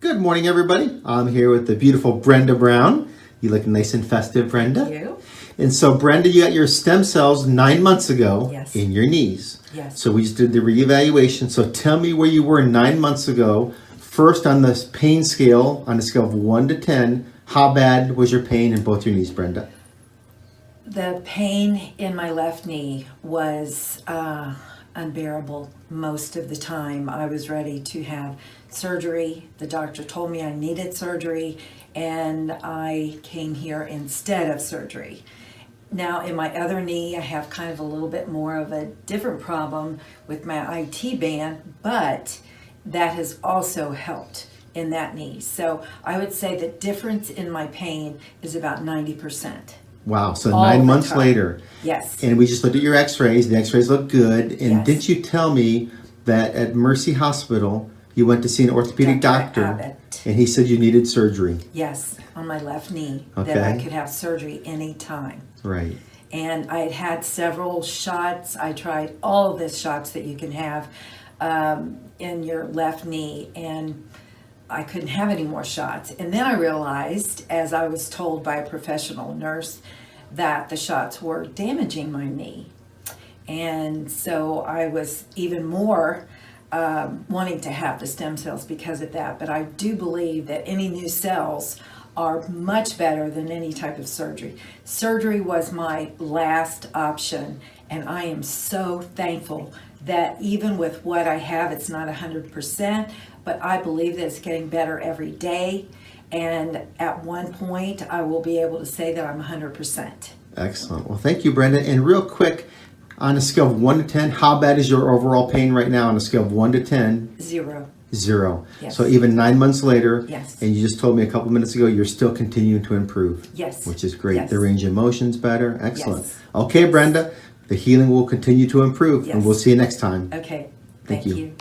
Good morning, everybody. I'm here with the beautiful Brenda Brown. You look nice and festive, Brenda. Thank you. And so, Brenda, you got your stem cells 9 months ago in your knees. Yes. So we just did the reevaluation. So tell me where you were 9 months ago. First, on the pain scale, on a scale of 1 to 10, how bad was your pain in both your knees, Brenda? The pain in my left knee was unbearable most of the time. I was ready to have surgery. The doctor told me I needed surgery, and I came here instead of surgery. Now, in my other knee, I have kind of a little bit more of a different problem with my IT band, but that has also helped in that knee. So I would say the difference in my pain is about 90%. Wow, so 9 months later. Yes. And we just looked at your x-rays. The x-rays look good. And Yes. didn't you tell me that at Mercy Hospital, you went to see an orthopedic doctor, Abbott. and he said you needed surgery? Yes, on my left knee, Okay. that I could have surgery anytime. Right. And I had had several shots. I tried all of the shots that you can have in your left knee, and I couldn't have any more shots. And then I realized, as I was told by a professional nurse, that the shots were damaging my knee. And so I was even more wanting to have the stem cells because of that. But I do believe that any new cells are much better than any type of surgery. Surgery was my last option, and I am so thankful that even with what I have, it's not 100%, but I believe that it's getting better every day. And at one point, I will be able to say that I'm 100%. Excellent. Well, thank you, Brenda. And real quick, on a scale of 1 to 10, how bad is your overall pain right now on a scale of 1 to 10? 0. 0. Yes. So even 9 months later, Yes. and you just told me a couple minutes ago, you're still continuing to improve. Yes. Which is great. Yes. The range of motion's better. Excellent. Yes. Okay, Brenda, the healing will continue to improve, and Yes. we'll see you next time. Okay. Thank Thank you. you.